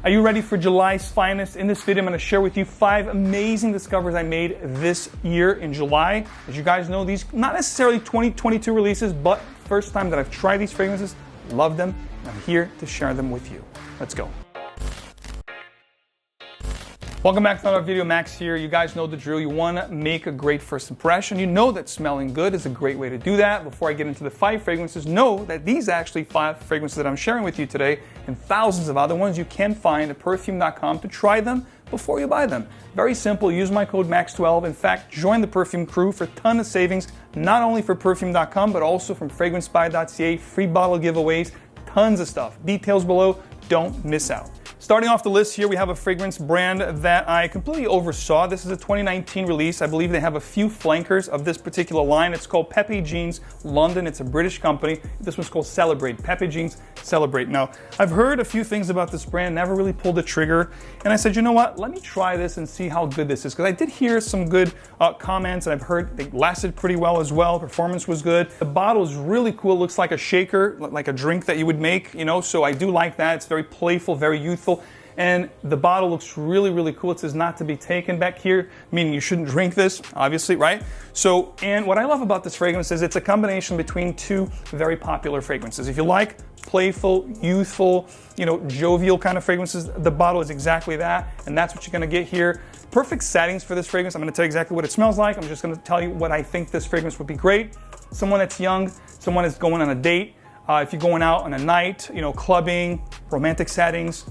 Are you ready for July's finest? In this video, I'm going to share with you 5 amazing discoveries I made this year in July. As you guys know, these not necessarily 2022 releases, but first time that I've tried these fragrances, love them, and I'm here to share them with you. Let's go. Welcome back to another video. Max here. You guys know the drill. You want to make a great first impression. You know that smelling good is a great way to do that. Before I get into the 5 fragrances, know that these actually 5 fragrances that I'm sharing with you today and thousands of other ones you can find at Perfume.com to try them before you buy them. Very simple. Use my code MAX12. In fact, join the Perfume crew for a ton of savings, not only for Perfume.com, but also from FragranceBuy.ca, free bottle giveaways, tons of stuff. Details below. Don't miss out. Starting off the list here, we have a fragrance brand that I completely oversaw. This is a 2019 release. I believe they have a few flankers of this particular line. It's called Pepe Jeans London. It's a British company. This one's called Celebrate. Pepe Jeans Celebrate. Now, I've heard a few things about this brand, never really pulled the trigger. And I said, you know what? Let me try this and see how good this is. Because I did hear some good comments, and I've heard they lasted pretty well as well. Performance was good. The bottle is really cool. It looks like a shaker, like a drink that you would make, you know, so I do like that. It's very playful, very youthful. And the bottle looks really, really cool. It says not to be taken back here, meaning you shouldn't drink this, obviously, right? So, and what I love about this fragrance is it's a combination between 2 very popular fragrances. If you like playful, youthful, you know, jovial kind of fragrances, the bottle is exactly that, and that's what you're gonna get here. Perfect settings for this fragrance. I'm gonna tell you exactly what it smells like. I'm just gonna tell you what I think this fragrance would be great. Someone that's young, someone that's going on a date, if you're going out on a night, you know, clubbing, romantic settings,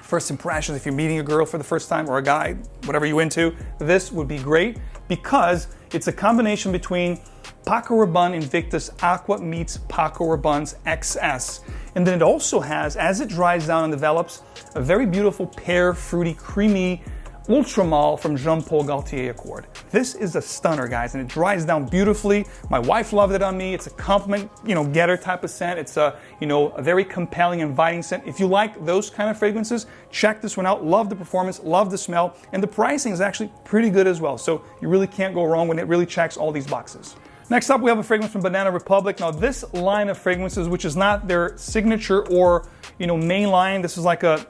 first impressions, if you're meeting a girl for the first time or a guy, whatever you're into, this would be great because it's a combination between Paco Rabanne Invictus Aqua meets Paco Rabanne's XS. And then it also has, as it dries down and develops, a very beautiful pear, fruity, creamy Ultra Male from Jean-Paul Gaultier Accord. This is a stunner, guys, and it dries down beautifully. My wife loved it on me. It's a compliment, you know, getter type of scent. It's a, you know, a very compelling, inviting scent. If you like those kind of fragrances, check this one out. Love the performance, love the smell, and the pricing is actually pretty good as well. So you really can't go wrong when it really checks all these boxes. Next up, we have a fragrance from Banana Republic. Now, this line of fragrances, which is not their signature or, you know, main line, this is like a,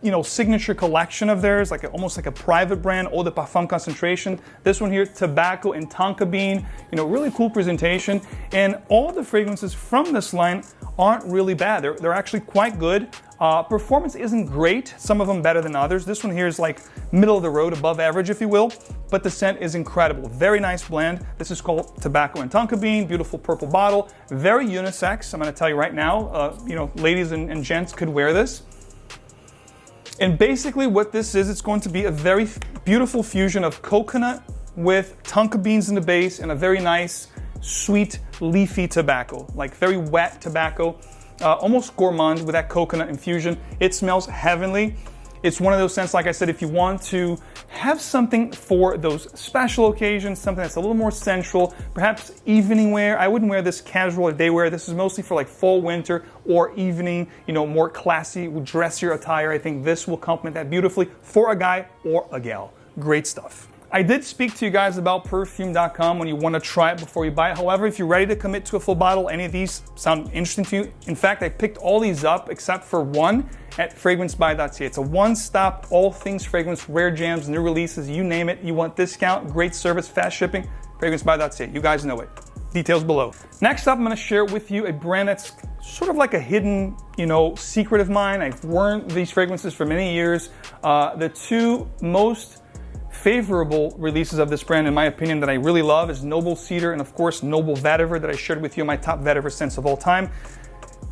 you know, signature collection of theirs, like almost like a private brand, Eau de Parfum concentration. This one here, tobacco and tonka bean, you know, really cool presentation. And all the fragrances from this line aren't really bad. They're actually quite good. Performance isn't great, some of them better than others. This one here is like middle of the road, above average, if you will, but the scent is incredible. Very nice blend. This is called tobacco and tonka bean, beautiful purple bottle, very unisex. I'm gonna tell you right now, you know, ladies and gents could wear this. And basically what this is, it's going to be a very beautiful fusion of coconut with tonka beans in the base and a very nice, sweet, leafy tobacco, like very wet tobacco, almost gourmand with that coconut infusion. It smells heavenly. It's one of those scents, like I said, if you want to have something for those special occasions, something that's a little more sensual, perhaps evening wear. I wouldn't wear this casual or day wear. This is mostly for like fall, winter, or evening, you know, more classy, dressier attire. I think this will complement that beautifully for a guy or a gal. Great stuff. I did speak to you guys about Perfume.com when you want to try it before you buy it. However, if you're ready to commit to a full bottle, any of these sound interesting to you. In fact, I picked all these up except for one at FragranceBuy.ca. It's a one-stop, all things fragrance, rare jams, new releases, you name it. You want discount, great service, fast shipping, FragranceBuy.ca. You guys know it. Details below. Next up, I'm going to share with you a brand that's sort of like a hidden, you know, secret of mine. I've worn these fragrances for many years. The 2 most favorable releases of this brand, in my opinion, that I really love is Noble Cedar and, of course, Noble Vetiver that I shared with you, my top vetiver scents of all time.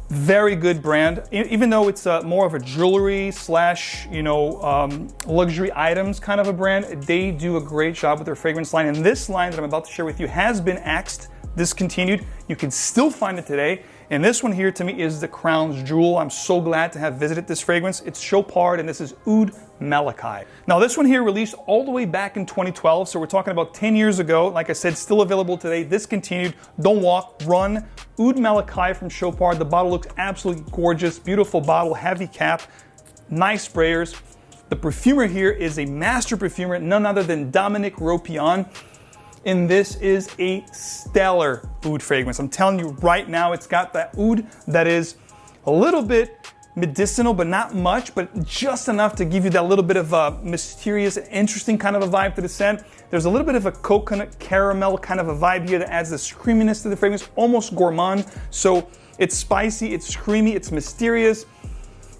Very good brand, even though it's more of a jewelry slash, you know, luxury items kind of a brand. They do a great job with their fragrance line, and this line that I'm about to share with you has been axed, discontinued. You can still find it today. And this one here to me is the crown's jewel. I'm so glad to have visited this fragrance. It's 𝗂𝗏, and this is Oud Malachi. Now this one here released all the way back in 2012, so we're talking about 10 years ago. Like I said, still available today, discontinued. Don't walk, run. Oud Malachi from 𝗂𝗏. The bottle looks absolutely gorgeous. Beautiful bottle, heavy cap, nice sprayers. The perfumer here is a master perfumer, none other than Dominique Ropion. And this is a stellar oud fragrance. I'm telling you right now, it's got that oud that is a little bit medicinal, but not much, but just enough to give you that little bit of a mysterious, interesting kind of a vibe to the scent. There's a little bit of a coconut caramel kind of a vibe here that adds this creaminess to the fragrance, almost gourmand. So it's spicy, it's creamy, it's mysterious.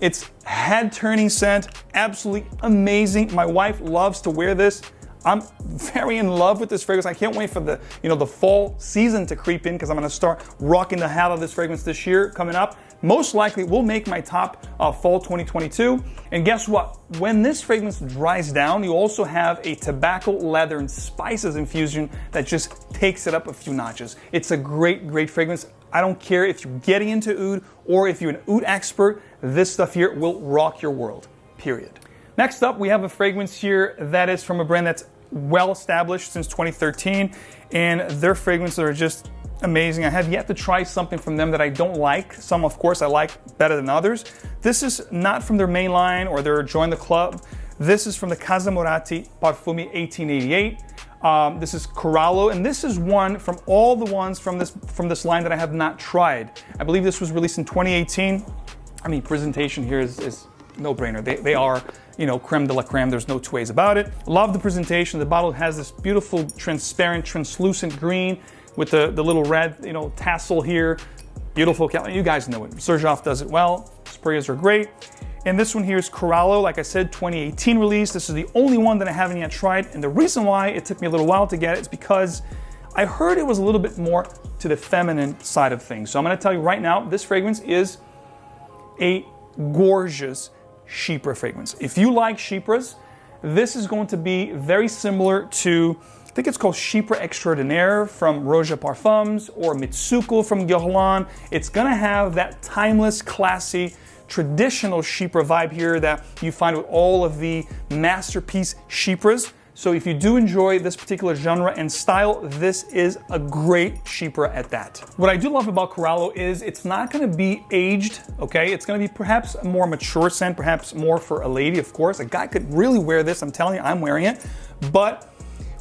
It's head-turning scent, absolutely amazing. My wife loves to wear this. I'm very in love with this fragrance. I can't wait for the, the fall season to creep in because I'm gonna start rocking the hell out of this fragrance this year coming up. Most likely will make my top fall 2022. And guess what? When this fragrance dries down, you also have a tobacco, leather, and spices infusion that just takes it up a few notches. It's a great, great fragrance. I don't care if you're getting into oud or if you're an oud expert, this stuff here will rock your world, period. Next up, we have a fragrance here that is from a brand that's well established since 2013, and their fragrances are just amazing. I have yet to try something from them that I don't like. Some, of course, I like better than others. This is not from their main line or their Join the Club. This is from the Casa Moratti Perfume 1888. This is Corallo, and this is one from all the ones from this line that I have not tried. I believe this was released in 2018. I mean, presentation here is no-brainer. They are, creme de la creme. There's no two ways about it. Love the presentation. The bottle has this beautiful, transparent, translucent green with the little red, tassel here. Beautiful. You guys know it. 𝗏𝗏 does it well. Sprays are great. And this one here is Corallo, like I said, 2018 release. This is the only one that I haven't yet tried. And the reason why it took me a little while to get it is because I heard it was a little bit more to the feminine side of things. So I'm going to tell you right now, this fragrance is a gorgeous chypre fragrance. If you like chypres, this is going to be very similar to, I think it's called Chypre Extraordinaire from Roja Parfums or Mitsuko from Guerlain. It's going to have that timeless, classy, traditional chypre vibe here that you find with all of the masterpiece chypres. So if you do enjoy this particular genre and style, this is a great chypre at that. What I do love about Corallo is it's not going to be aged, okay? It's going to be perhaps a more mature scent, perhaps more for a lady, of course. A guy could really wear this. I'm telling you, I'm wearing it. But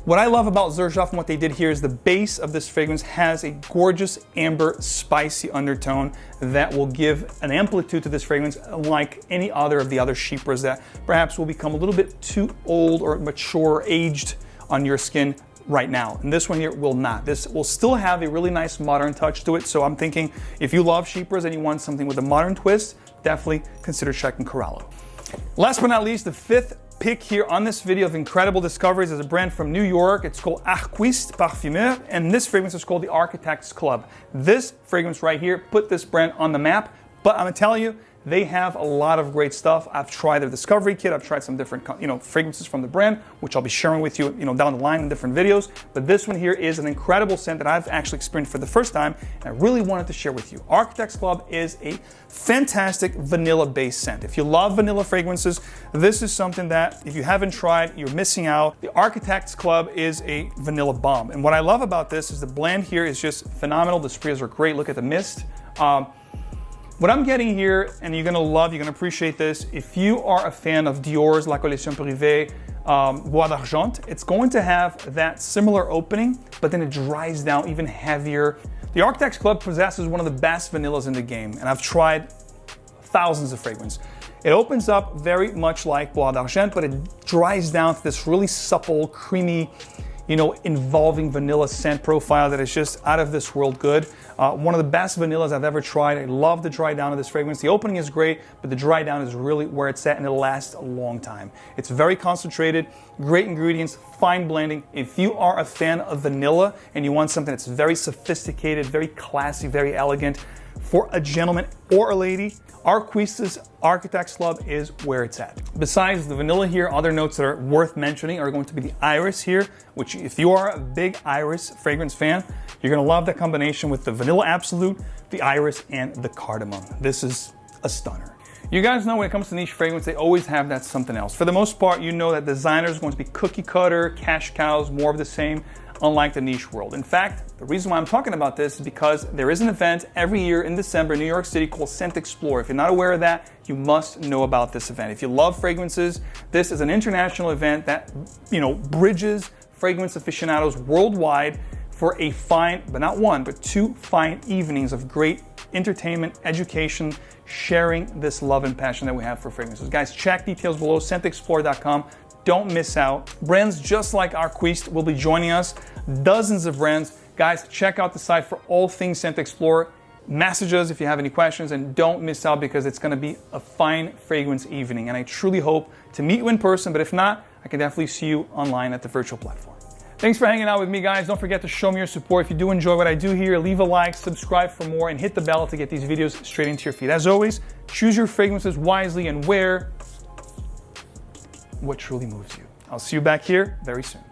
what I love about 𝗏𝗏 and what they did here is the base of this fragrance has a gorgeous amber spicy undertone that will give an amplitude to this fragrance unlike any other of the other chypres that perhaps will become a little bit too old or mature or aged on your skin right now. And this one here will not. This will still have a really nice modern touch to it. So I'm thinking if you love chypres and you want something with a modern twist, definitely consider checking Corallo. Last but not least, the fifth pick here on this video of incredible discoveries is a brand from New York. It's called Arquiste Parfumeur, and this fragrance is called the Architect's Club. This fragrance right here put this brand on the map, but I'm gonna tell you, they have a lot of great stuff. I've tried their discovery kit. I've tried some different, fragrances from the brand, which I'll be sharing with you, down the line in different videos. But this one here is an incredible scent that I've actually experienced for the first time, and I really wanted to share with you. Architect's Club is a fantastic vanilla-based scent. If you love vanilla fragrances, this is something that if you haven't tried, you're missing out. The Architect's Club is a vanilla bomb. And what I love about this is the blend here is just phenomenal. The sprays are great. Look at the mist. What I'm getting here, and you're gonna appreciate this, if you are a fan of Dior's La Collection Privée Bois d'Argent, it's going to have that similar opening, but then it dries down even heavier. The Architect's Club possesses one of the best vanillas in the game, and I've tried thousands of fragrances. It opens up very much like Bois d'Argent, but it dries down to this really supple, creamy, involving vanilla scent profile that is just out of this world good. One of the best vanillas I've ever tried. I love the dry down of this fragrance. The opening is great, but the dry down is really where it's at, and it'll last a long time. It's very concentrated, great ingredients, fine blending. If you are a fan of vanilla and you want something that's very sophisticated, very classy, very elegant, for a gentleman or a lady, Arquiste's Architect's Club is where it's at. Besides the vanilla here, other notes that are worth mentioning are going to be the iris here, which if you are a big iris fragrance fan, you're gonna love that combination with the vanilla absolute, the iris, and the cardamom. This is a stunner. You guys know when it comes to niche fragrance, they always have that something else. For the most part, you know that designers are going to be cookie cutter, cash cows, more of the same, unlike the niche world. In fact, the reason why I'm talking about this is because there is an event every year in December in New York City called Scent Explorer. If you're not aware of that, you must know about this event. If you love fragrances, this is an international event that, bridges fragrance aficionados worldwide for a fine, but not one, but two fine evenings of great entertainment, education, sharing this love and passion that we have for fragrances. Guys, check details below, scentexplorer.com. Don't miss out. Brands just like 𝗏𝗏 will be joining us. Dozens of brands. Guys, check out the site for all things Scent Explorer. Message us if you have any questions, and don't miss out because it's going to be a fine fragrance evening. And I truly hope to meet you in person, but if not, I can definitely see you online at the virtual platform. Thanks for hanging out with me, guys. Don't forget to show me your support. If you do enjoy what I do here, leave a like, subscribe for more, and hit the bell to get these videos straight into your feed. As always, choose your fragrances wisely and wear what truly moves you. I'll see you back here very soon.